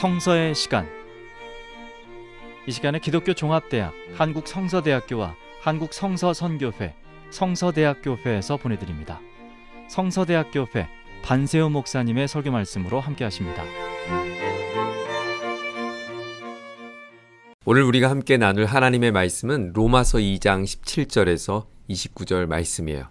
성서의 시간. 이 시간에 기독교 종합대학 한국성서대학교와 한국성서선교회 성서대학교회에서 보내드립니다. 성서대학교회 반세우 목사님의 설교 말씀으로 함께 하십니다. 오늘 우리가 함께 나눌 하나님의 말씀은 로마서 2장 17절에서 29절 말씀이에요.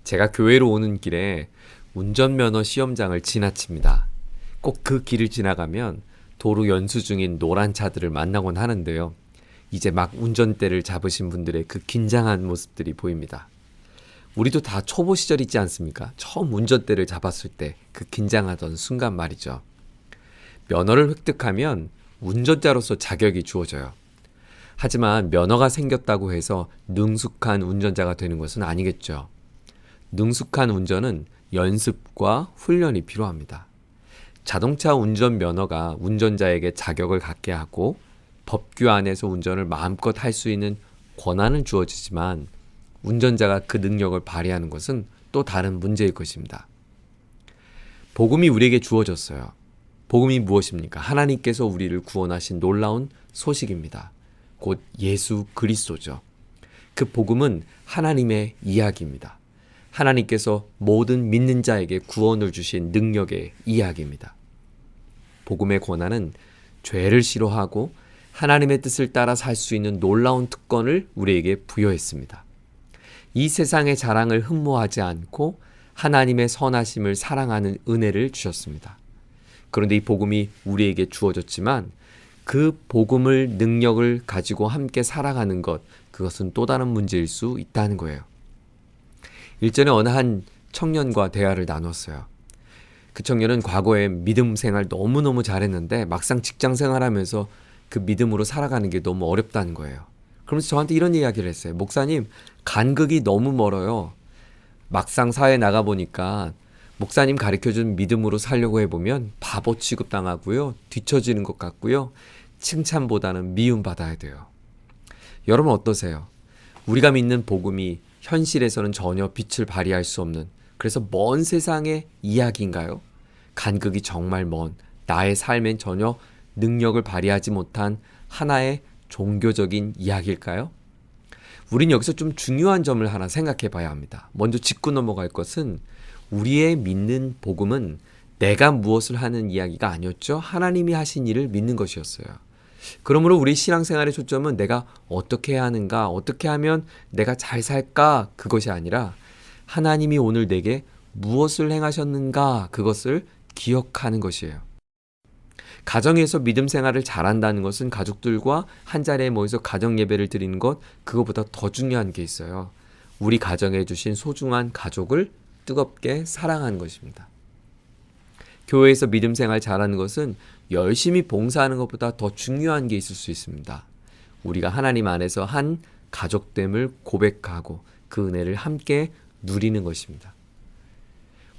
제가 교회로 오는 길에 운전면허 시험장을 지나칩니다. 꼭 그 길을 지나가면 도로 연수 중인 노란 차들을 만나곤 하는데요. 이제 막 운전대를 잡으신 분들의 그 긴장한 모습들이 보입니다. 우리도 다 초보 시절 있지 않습니까? 처음 운전대를 잡았을 때 그 긴장하던 순간 말이죠. 면허를 획득하면 운전자로서 자격이 주어져요. 하지만 면허가 생겼다고 해서 능숙한 운전자가 되는 것은 아니겠죠. 능숙한 운전은 연습과 훈련이 필요합니다. 자동차 운전 면허가 운전자에게 자격을 갖게 하고 법규 안에서 운전을 마음껏 할 수 있는 권한은 주어지지만 운전자가 그 능력을 발휘하는 것은 또 다른 문제일 것입니다. 복음이 우리에게 주어졌어요. 복음이 무엇입니까? 하나님께서 우리를 구원하신 놀라운 소식입니다. 곧 예수 그리스도죠. 그 복음은 하나님의 이야기입니다. 하나님께서 모든 믿는 자에게 구원을 주신 능력의 이야기입니다. 복음의 권한은 죄를 싫어하고 하나님의 뜻을 따라 살 수 있는 놀라운 특권을 우리에게 부여했습니다. 이 세상의 자랑을 흠모하지 않고 하나님의 선하심을 사랑하는 은혜를 주셨습니다. 그런데 이 복음이 우리에게 주어졌지만 그 복음을 능력을 가지고 함께 살아가는 것, 그것은 또 다른 문제일 수 있다는 거예요. 일전에 어느 한 청년과 대화를 나눴어요. 그 청년은 과거에 믿음 생활 너무너무 잘했는데 막상 직장 생활하면서 그 믿음으로 살아가는 게 너무 어렵다는 거예요. 그러면서 저한테 이런 이야기를 했어요. 목사님, 간극이 너무 멀어요. 막상 사회에 나가보니까 목사님 가르쳐준 믿음으로 살려고 해보면 바보 취급당하고요. 뒤처지는 것 같고요. 칭찬보다는 미움받아야 돼요. 여러분 어떠세요? 우리가 믿는 복음이 현실에서는 전혀 빛을 발휘할 수 없는, 그래서 먼 세상의 이야기인가요? 간극이 정말 먼, 나의 삶엔 전혀 능력을 발휘하지 못한 하나의 종교적인 이야기일까요? 우린 여기서 좀 중요한 점을 하나 생각해 봐야 합니다. 먼저 짚고 넘어갈 것은 우리의 믿는 복음은 내가 무엇을 하는 이야기가 아니었죠. 하나님이 하신 일을 믿는 것이었어요. 그러므로 우리 신앙생활의 초점은 내가 어떻게 해야 하는가, 어떻게 하면 내가 잘 살까, 그것이 아니라 하나님이 오늘 내게 무엇을 행하셨는가, 그것을 기억하는 것이에요. 가정에서 믿음 생활을 잘한다는 것은 가족들과 한자리에 모여서 가정 예배를 드리는 것, 그것보다 더 중요한 게 있어요. 우리 가정에 주신 소중한 가족을 뜨겁게 사랑하는 것입니다. 교회에서 믿음 생활 잘하는 것은 열심히 봉사하는 것보다 더 중요한 게 있을 수 있습니다. 우리가 하나님 안에서 한 가족됨을 고백하고 그 은혜를 함께 누리는 것입니다.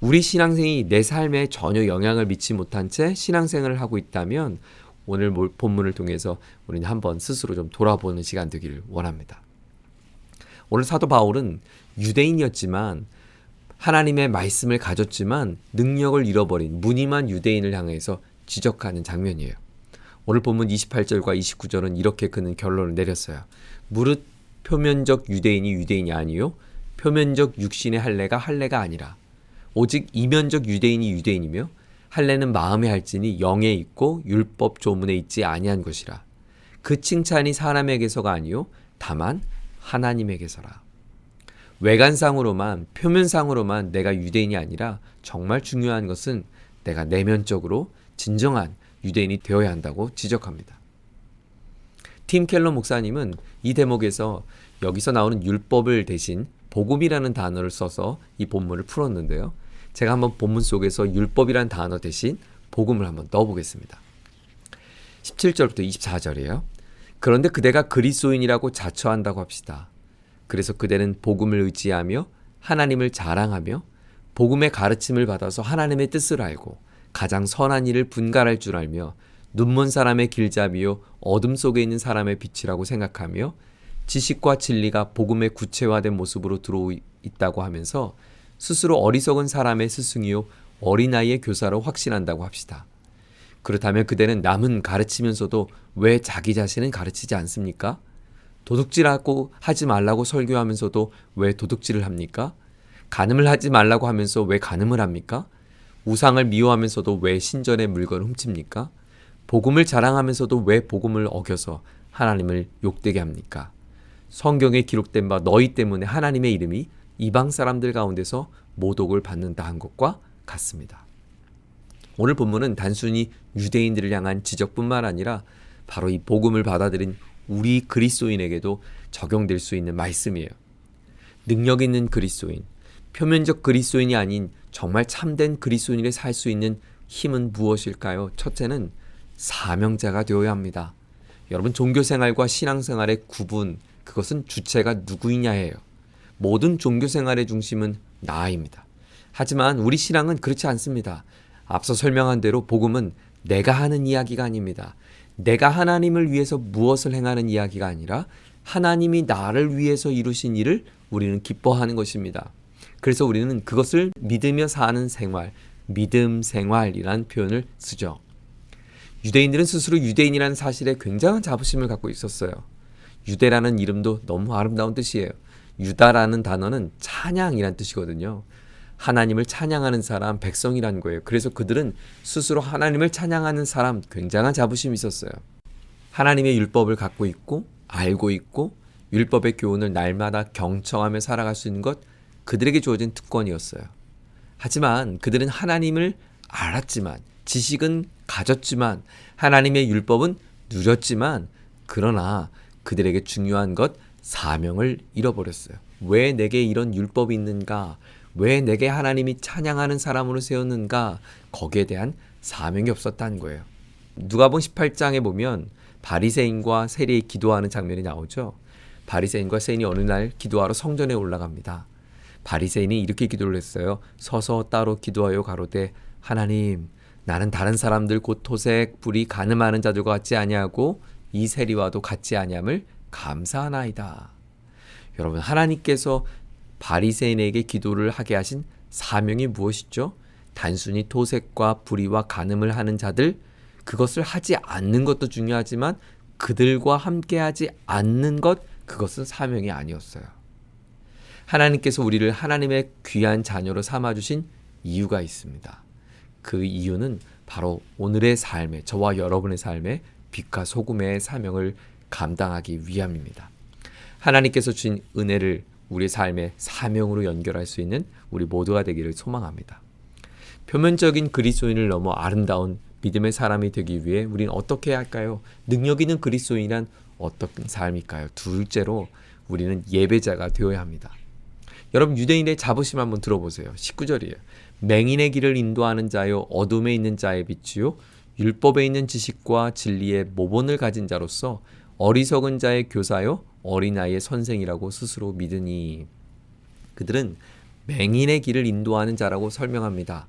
우리 신앙생이 내 삶에 전혀 영향을 미치지 못한 채 신앙생활을 하고 있다면 오늘 본문을 통해서 우리는 한번 스스로 좀 돌아보는 시간 되기를 원합니다. 오늘 사도 바울은 유대인이었지만 하나님의 말씀을 가졌지만 능력을 잃어버린 무늬만 유대인을 향해서 지적하는 장면이에요. 오늘 본문 28절과 29절은 이렇게 그는 결론을 내렸어요. 무릇 표면적 유대인이 유대인이 아니요 표면적 육신의 할례가 할례가 아니라 오직 이면적 유대인이 유대인이며 할례는 마음에 할지니 영에 있고 율법 조문에 있지 아니한 것이라. 그 칭찬이 사람에게서가 아니요 다만 하나님에게서라. 외관상으로만, 표면상으로만 내가 유대인이 아니라 정말 중요한 것은 내가 내면적으로 진정한 유대인이 되어야 한다고 지적합니다. 팀 켈러 목사님은 이 대목에서 여기서 나오는 율법을 대신 복음이라는 단어를 써서 이 본문을 풀었는데요. 제가 한번 본문 속에서 율법이라는 단어 대신 복음을 한번 넣어보겠습니다. 17절부터 24절이에요. 그런데 그대가 그리스도인이라고 자처한다고 합시다. 그래서 그대는 복음을 의지하며 하나님을 자랑하며 복음의 가르침을 받아서 하나님의 뜻을 알고 가장 선한 일을 분갈할 줄 알며 눈먼 사람의 길잡이요 어둠 속에 있는 사람의 빛이라고 생각하며 지식과 진리가 복음의 구체화된 모습으로 들어있다고 하면서 스스로 어리석은 사람의 스승이요 어린아이의 교사로 확신한다고 합시다. 그렇다면 그대는 남은 가르치면서도 왜 자기 자신은 가르치지 않습니까? 도둑질하고 하지 말라고 설교하면서도 왜 도둑질을 합니까? 간음을 하지 말라고 하면서 왜 간음을 합니까? 우상을 미워하면서도 왜 신전의 물건을 훔칩니까? 복음을 자랑하면서도 왜 복음을 어겨서 하나님을 욕되게 합니까? 성경에 기록된 바 너희 때문에 하나님의 이름이 이방 사람들 가운데서 모독을 받는다 한 것과 같습니다. 오늘 본문은 단순히 유대인들을 향한 지적뿐만 아니라 바로 이 복음을 받아들인 우리 그리스도인에게도 적용될 수 있는 말씀이에요. 능력 있는 그리스도인, 표면적 그리스도인이 아닌 정말 참된 그리스도인이 살 수 있는 힘은 무엇일까요? 첫째는 사명자가 되어야 합니다. 여러분, 종교생활과 신앙생활의 구분, 그것은 주체가 누구이냐예요. 모든 종교생활의 중심은 나입니다. 하지만 우리 신앙은 그렇지 않습니다. 앞서 설명한 대로 복음은 내가 하는 이야기가 아닙니다. 내가 하나님을 위해서 무엇을 행하는 이야기가 아니라 하나님이 나를 위해서 이루신 일을 우리는 기뻐하는 것입니다. 그래서 우리는 그것을 믿으며 사는 생활, 믿음 생활이라는 표현을 쓰죠. 유대인들은 스스로 유대인이라는 사실에 굉장한 자부심을 갖고 있었어요. 유대라는 이름도 너무 아름다운 뜻이에요. 유다라는 단어는 찬양이란 뜻이거든요. 하나님을 찬양하는 사람, 백성이란 거예요. 그래서 그들은 스스로 하나님을 찬양하는 사람, 굉장한 자부심이 있었어요. 하나님의 율법을 갖고 있고 알고 있고 율법의 교훈을 날마다 경청하며 살아갈 수 있는 것, 그들에게 주어진 특권이었어요. 하지만 그들은 하나님을 알았지만, 지식은 가졌지만, 하나님의 율법은 누렸지만, 그러나 그들에게 중요한 것, 사명을 잃어버렸어요. 왜 내게 이런 율법이 있는가? 왜 내게 하나님이 찬양하는 사람으로 세웠는가? 거기에 대한 사명이 없었다는 거예요. 누가복음 18장에 보면 바리새인과 세리의 기도하는 장면이 나오죠. 바리새인과 세인이 어느 날 기도하러 성전에 올라갑니다. 바리새인이 이렇게 기도를 했어요. 서서 따로 기도하여 가로되 하나님, 나는 다른 사람들 곧 토색, 불의, 간음하는 자들과 같지 아니하고 이 세리와도 같지 아니함을 감사하나이다. 여러분, 하나님께서 바리새인에게 기도를 하게 하신 사명이 무엇이죠? 단순히 토색과 불의와 간음을 하는 자들, 그것을 하지 않는 것도 중요하지만 그들과 함께하지 않는 것, 그것은 사명이 아니었어요. 하나님께서 우리를 하나님의 귀한 자녀로 삼아주신 이유가 있습니다. 그 이유는 바로 오늘의 삶에, 저와 여러분의 삶에 빛과 소금의 사명을 감당하기 위함입니다. 하나님께서 주신 은혜를 우리 삶의 사명으로 연결할 수 있는 우리 모두가 되기를 소망합니다. 표면적인 그리스도인을 넘어 아름다운 믿음의 사람이 되기 위해 우리는 어떻게 해야 할까요? 능력 있는 그리스도인이란 어떤 삶일까요? 둘째로 우리는 예배자가 되어야 합니다. 여러분, 유대인의 자부심 한번 들어보세요. 19절이에요. 맹인의 길을 인도하는 자요, 어둠에 있는 자의 빛이요, 율법에 있는 지식과 진리의 모본을 가진 자로서 어리석은 자의 교사요, 어린아이의 선생이라고 스스로 믿으니. 그들은 맹인의 길을 인도하는 자라고 설명합니다.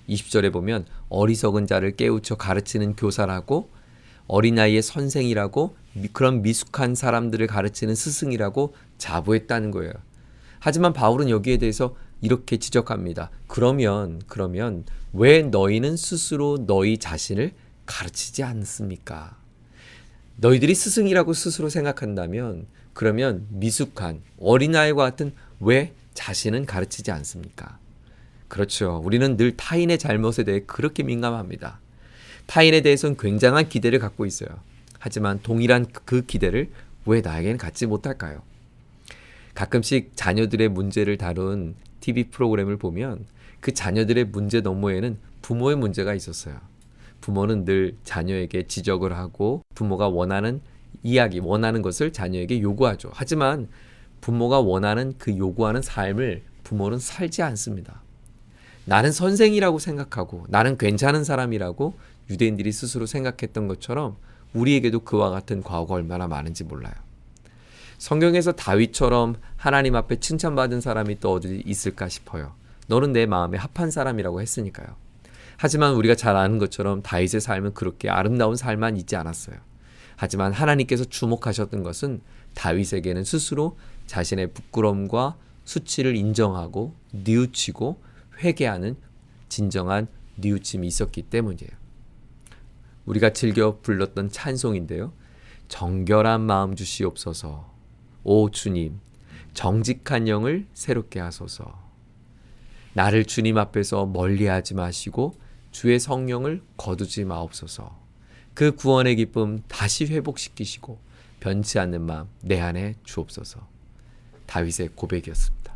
20절에 보면 어리석은 자를 깨우쳐 가르치는 교사라고, 어린아이의 선생이라고, 그런 미숙한 사람들을 가르치는 스승이라고 자부했다는 거예요. 하지만 바울은 여기에 대해서 이렇게 지적합니다. 그러면 왜 너희는 스스로 너희 자신을 가르치지 않습니까? 너희들이 스승이라고 스스로 생각한다면, 그러면 미숙한 어린아이와 같은 왜 자신은 가르치지 않습니까? 그렇죠. 우리는 늘 타인의 잘못에 대해 그렇게 민감합니다. 타인에 대해서는 굉장한 기대를 갖고 있어요. 하지만 동일한 그 기대를 왜 나에게는 갖지 못할까요? 가끔씩 자녀들의 문제를 다룬 TV 프로그램을 보면 그 자녀들의 문제 너머에는 부모의 문제가 있었어요. 부모는 늘 자녀에게 지적을 하고 부모가 원하는 이야기, 원하는 것을 자녀에게 요구하죠. 하지만 부모가 원하는 그 요구하는 삶을 부모는 살지 않습니다. 나는 선생이라고 생각하고 나는 괜찮은 사람이라고 유대인들이 스스로 생각했던 것처럼 우리에게도 그와 같은 과거가 얼마나 많은지 몰라요. 성경에서 다윗처럼 하나님 앞에 칭찬받은 사람이 또 어디 있을까 싶어요. 너는 내 마음에 합한 사람이라고 했으니까요. 하지만 우리가 잘 아는 것처럼 다윗의 삶은 그렇게 아름다운 삶만 있지 않았어요. 하지만 하나님께서 주목하셨던 것은 다윗에게는 스스로 자신의 부끄러움과 수치를 인정하고 뉘우치고 회개하는 진정한 뉘우침이 있었기 때문이에요. 우리가 즐겨 불렀던 찬송인데요. 정결한 마음 주시옵소서. 오 주님, 정직한 영을 새롭게 하소서. 나를 주님 앞에서 멀리하지 마시고 주의 성령을 거두지 마옵소서. 그 구원의 기쁨 다시 회복시키시고 변치 않는 마음 내 안에 주옵소서. 다윗의 고백이었습니다.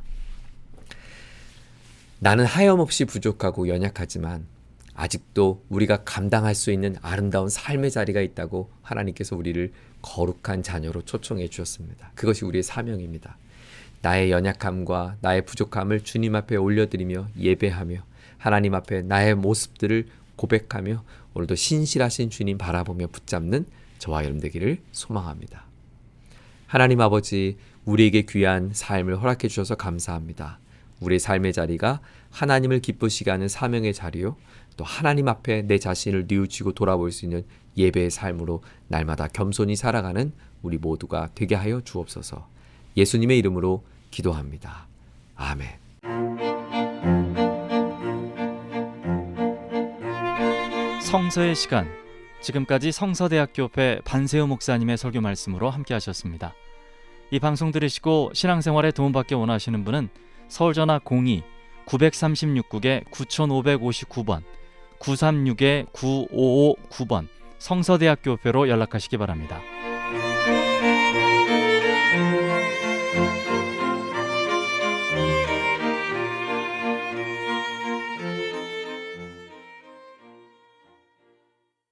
나는 하염없이 부족하고 연약하지만 아직도 우리가 감당할 수 있는 아름다운 삶의 자리가 있다고 하나님께서 우리를 거룩한 자녀로 초청해 주셨습니다. 그것이 우리의 사명입니다. 나의 연약함과 나의 부족함을 주님 앞에 올려드리며 예배하며 하나님 앞에 나의 모습들을 고백하며 오늘도 신실하신 주님 바라보며 붙잡는 저와 여러분 되기를 소망합니다. 하나님 아버지, 우리에게 귀한 삶을 허락해 주셔서 감사합니다. 우리의 삶의 자리가 하나님을 기쁘시게 하는 사명의 자리요, 또 하나님 앞에 내 자신을 뉘우치고 돌아볼 수 있는 예배의 삶으로 날마다 겸손히 살아가는 우리 모두가 되게 하여 주옵소서. 예수님의 이름으로 기도합니다. 아멘. 성서의 시간, 지금까지 성서대학교회 반세우 목사님의 설교 말씀으로 함께 하셨습니다. 이 방송 들으시고 신앙생활에 도움받기 원하시는 분은 서울전화 02-936국에 9559번 936-9559번 성서대학교회로 연락하시기 바랍니다.